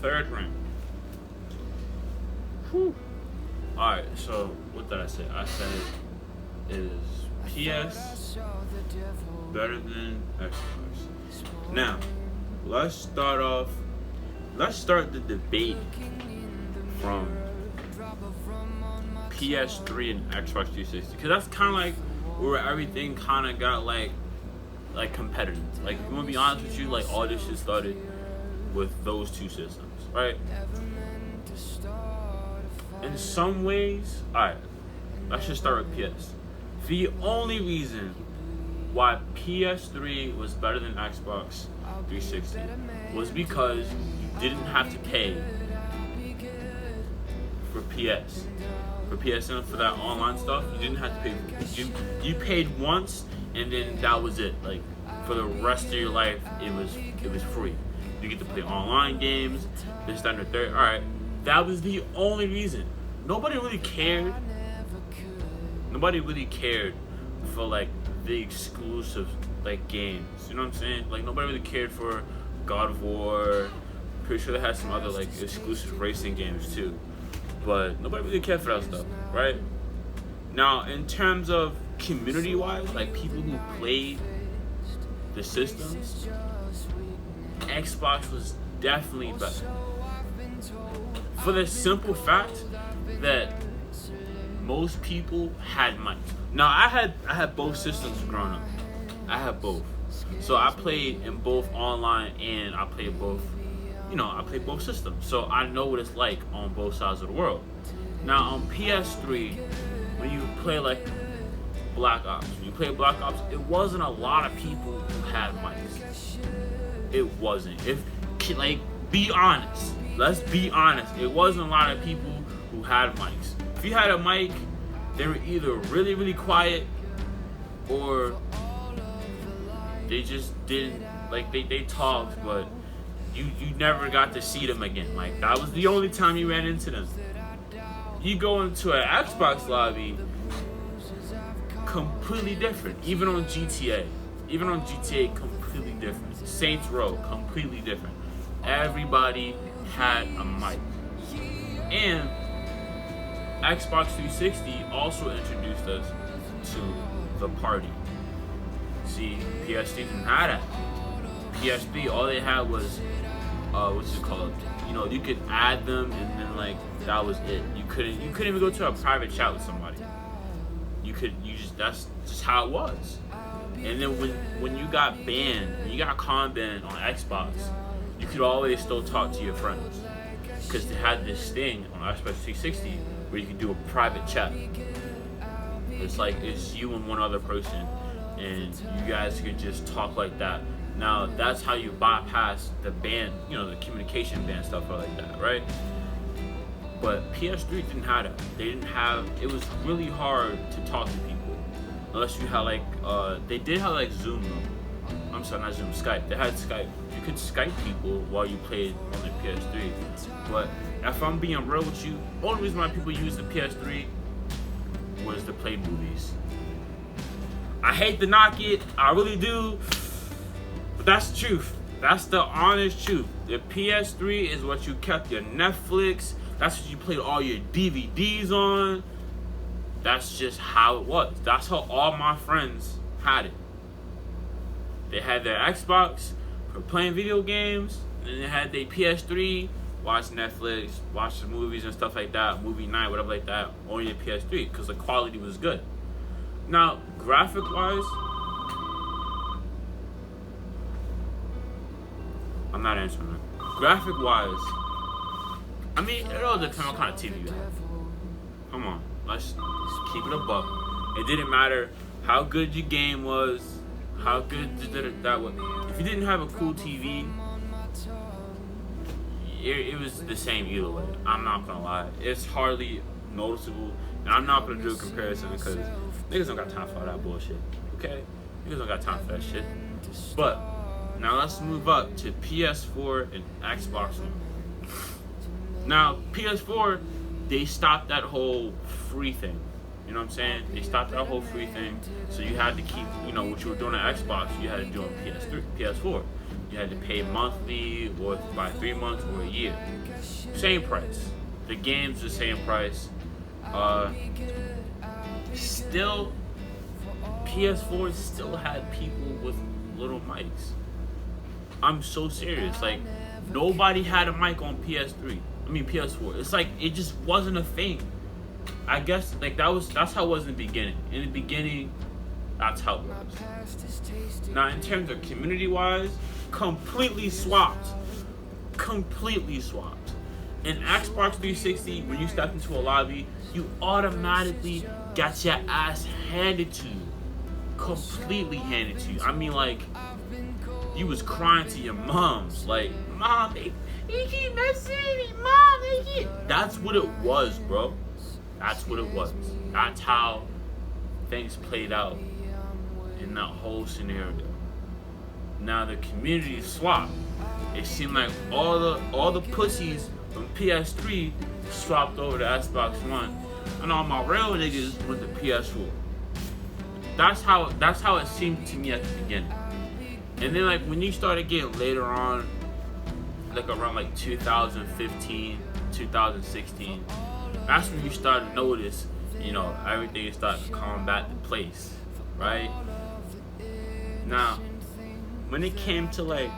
third ring. Whew. Alright, so what did I say? I said, is PS better than Xbox? Now, let's start the debate from PS3 and Xbox 360, because that's kind of like where everything kind of got like competitive. Like, if you want to be honest with you, like, all this shit started with those two systems, right? In some ways, alright, let's just start with PS. The only reason why PS3 was better than Xbox 360 was because you didn't have to pay for PS. For PSN, for that online stuff, you didn't have to pay for it. You paid once, and then that was it. Like, for the rest of your life, it was free. You get to play online games, this, that, and the third. Alright, that was the only reason. Nobody really cared for, like, the exclusive, like, games. You know what I'm saying? Like, nobody really cared for God of War. Pretty sure they had some other, like, exclusive racing games, too. But nobody really cared for that stuff, right? Now, in terms of community-wise, like, people who played the systems, Xbox was definitely better. For the simple fact that most people had mics. Now, I had both systems growing up. I had both. So I played in both online, and I played both, I played both systems. So I know what it's like on both sides of the world. Now, on PS3, when you play like Black Ops, it wasn't a lot of people who had mics. It wasn't. Be honest. Let's be honest. It wasn't a lot of people who had mics. If you had a mic, they were either really, really quiet, or they just didn't, like, they talked, but you never got to see them again. Like, that was the only time you ran into them. You go into an Xbox lobby, completely different. Even on GTA, completely different. Saints Row, completely different. Everybody had a mic. And Xbox 360 also introduced us to the party. See, PS3 didn't have that. PS3, all they had was, what's it called? You could add them, and then, like, that was it. You couldn't even go to a private chat with somebody. That's just how it was. And then when you got banned, when you got con banned on Xbox, you could always still talk to your friends, because they had this thing on Xbox 360 where you could do a private chat. It's like, it's you and one other person, and you guys could just talk like that. Now, that's how you bypass the ban, the communication ban, stuff like that, right? But PS3 didn't have that. It was really hard to talk to people. Unless you had, like, they did have, like, Zoom, though. I'm sorry, not Zoom, Skype. They had Skype. You could Skype people while you played on the PS3. But if I'm being real with you, the only reason why people use the PS3 was to play movies. I hate to knock it, I really do, but that's the truth. That's the honest truth. The PS3 is what you kept your Netflix, that's what you played all your DVDs on. That's just how it was. That's how all my friends had it. They had their Xbox for playing video games, and then they had their PS3, watch Netflix, watch the movies and stuff like that, movie night, whatever like that, on your PS3, because the quality was good. Now, graphic-wise, I'm not answering that. Graphic-wise, I mean, it all depends on what kind of TV you have. Come on, let's keep it a buck. It didn't matter how good your game was, how good that was. If you didn't have a cool TV, it was the same either way. I'm not gonna lie. It's hardly noticeable, and I'm not gonna do a comparison because niggas don't got time for all that bullshit. Okay? Niggas don't got time for that shit. But now let's move up to PS4 and Xbox One. Now, PS4, they stopped that whole free thing. You know what I'm saying? They stopped that whole free thing. So you had to keep, what you were doing on Xbox, you had to do on PS4. You had to pay monthly or by 3 months or a year. Same price. The game's the same price. Still, PS4 still had people with little mics. I'm so serious. Like, nobody had a mic on PS4. It's like it just wasn't a thing. I guess like that's how it was in the beginning. In the beginning, that's how it was. Now, in terms of community-wise, completely swapped. In Xbox 360, when you stepped into a lobby, you automatically got your ass handed to you. Completely handed to you. I mean, like, you was crying to your moms. Like, Mom, they keep messing me. Mom, they keep... That's what it was, bro. That's what it was. That's how things played out in that whole scenario. Now the community swapped. It seemed like all the pussies from PS3 swapped over to Xbox One, and all my real niggas went to PS4. That's how it seemed to me at the beginning. And then like when you started getting later on, like around like 2015, 2016, that's when you started to notice, you know, everything started to come back to place, right? Now, when it came to like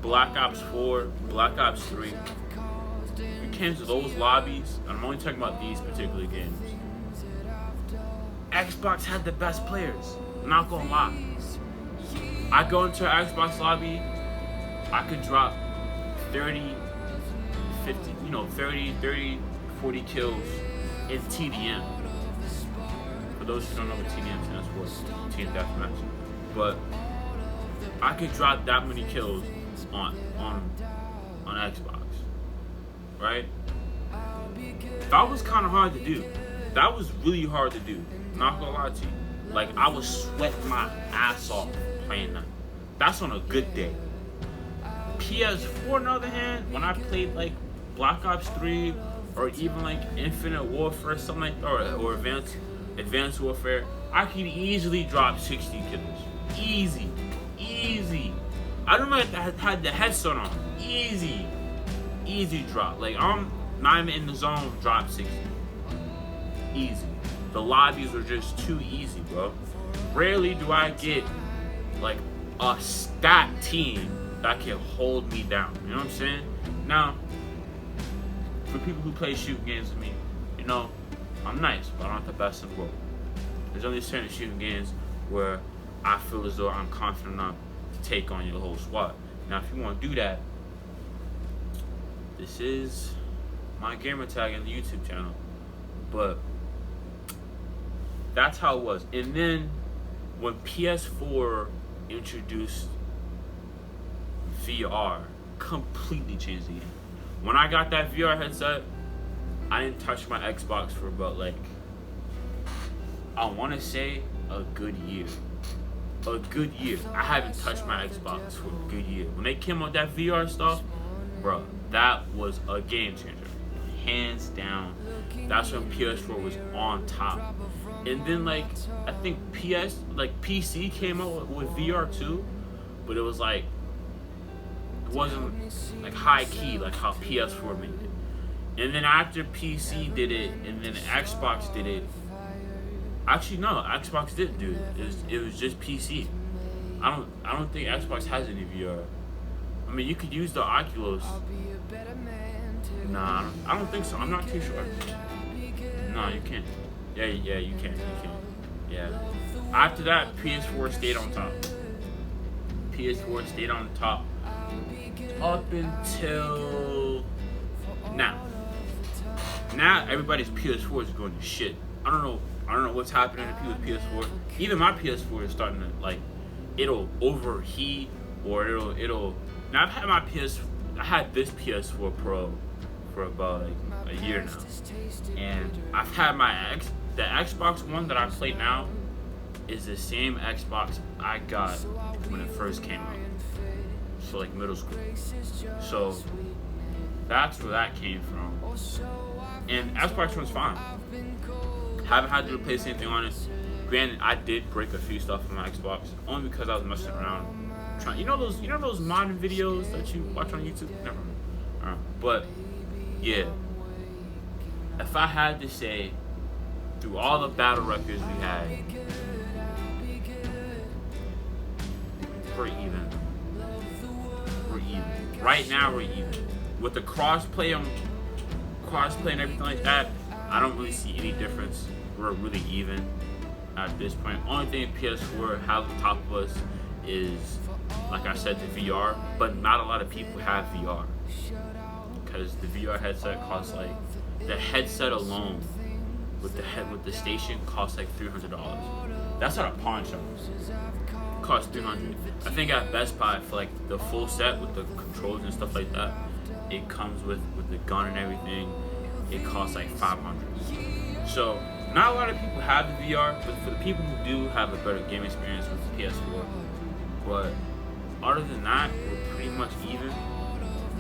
Black Ops 4, Black Ops 3, when it came to those lobbies, and I'm only talking about these particular games, Xbox had the best players. I'm not gonna lie. I go into an Xbox lobby, I could drop 30, 50, 30, 40 kills in TDM. For those who don't know what TDM stands for, Team Deathmatch. But I could drop that many kills on Xbox, right? That was kind of hard to do. That was really hard to do. Not gonna lie to you. Like, I was sweating my ass off playing that. That's on a good day. PS4, on the other hand, when I played like Black Ops 3 or even like Infinite Warfare, something like, or Advanced Warfare, I could easily drop 60 kills. Easy. I don't know if I had the headset on. Easy drop. Like, I'm not even in the zone, drop 60. Easy. The lobbies are just too easy, bro. Rarely do I get like a stacked team that can hold me down. You know what I'm saying? Now, for people who play shooting games with me, you know, I'm nice, but I'm not the best in the world. There's only certain shooting games where I feel as though I'm confident enough to take on your whole squad. Now, if you want to do that, this is my gamer tag on the YouTube channel. But that's how it was. And then when PS4 introduced VR, completely changed the game. When I got that VR headset, I didn't touch my Xbox for about like, I want to say a good year. I haven't touched my Xbox for a good year. When they came out with that VR stuff, bro, that was a game changer. Hands down. That's when PS4 was on top. And then like, I think PC came out with VR too, but it was like, it wasn't like high key like how PS4 made it. And then after PC did it, and then Xbox did it. Actually, no, Xbox didn't do it. It was just PC. I don't think Xbox has any VR. I mean, you could use the Oculus. Nah, I don't think so. I'm not too sure. No, you can't. Yeah, you can. Yeah. After that, PS4 stayed on top. PS4 stayed on top up until now. Now everybody's PS4 is going to shit. I don't know what's happening to people's PS4. Even my PS4 is starting to like, it'll overheat or it'll. Now I had this PS4 Pro for about like a year now, and I've had the Xbox One that I play now is the same Xbox I got when it first came out. So like middle school. So that's where that came from. And Xbox One's fine. Haven't had to replace anything on it. Granted, I did break a few stuff on my Xbox only because I was messing around trying. You know those modern videos that you watch on YouTube. Never mind. But yeah, if I had to say, through all the battle records we had, we're even. We're even. Right now we're even. With the crossplay and everything like that, I don't really see any difference. We're really even at this point. Only thing PS4 has on top of us is, like I said, the VR, but not a lot of people have VR because the VR headset costs like, the headset alone with the station costs like $300. That's at a pawn shop. It costs $300. I think at Best Buy for like the full set with the controls and stuff like that, it comes with the gun and everything. It costs like $500. So not a lot of people have the VR, but for the people who do have a better game experience with the PS4. But other than that, we're pretty much even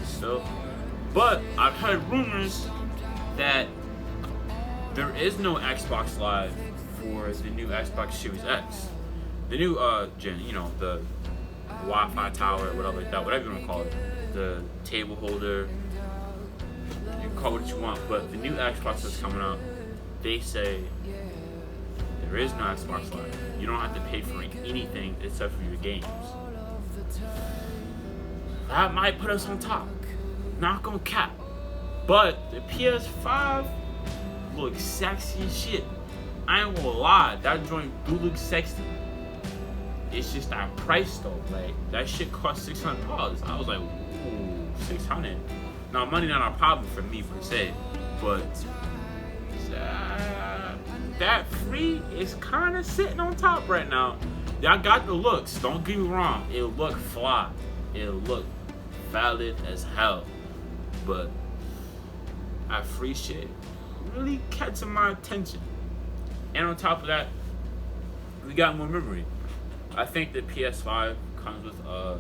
still. But I've heard rumors that there is no Xbox Live for the new Xbox Series X. The new gen, you know, the Wi-Fi tower, whatever like that, whatever you want to call it. The table holder. You can call it what you want, but the new Xbox that's coming out, they say there is no Xbox Live. You don't have to pay for anything except for your games. That might put us on top. Not gonna cap. But the PS5 looks sexy as shit. I ain't gonna lie, that joint do look sexy. It's just that price though. Like, that shit cost $600. I was like, ooh, $600. Now, money not a problem for me per se, but that free is kind of sitting on top right now. Y'all got the looks. Don't get me wrong. It'll look fly. It'll look valid as hell. But that free shit really catching my attention. And on top of that, we got more memory. I think the PS5 comes with I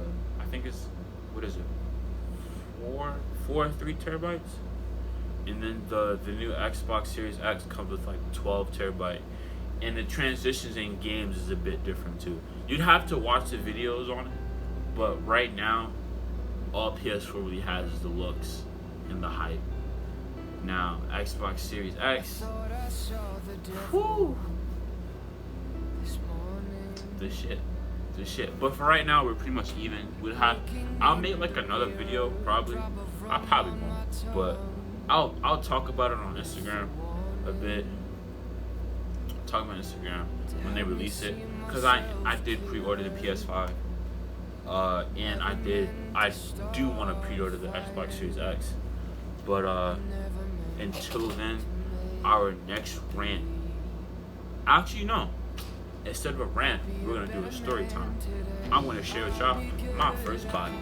think it's, what is it? 3 terabytes, and then the new Xbox Series X comes with like 12 terabyte, and the transitions in games is a bit different too. You'd have to watch the videos on it, but right now, all PS4 really has is the looks and the hype. Now, Xbox Series X, whew, the shit. But for right now, we're pretty much even. I'll make like another video probably. I probably won't, but I'll talk about it on Instagram a bit. Talk about Instagram when they release it, because I did pre-order the PS5, and I do want to pre-order the Xbox Series X, but until then, our next rant. Actually, no. Instead of a rant, we're gonna do a story time. I'm gonna share with y'all my first body.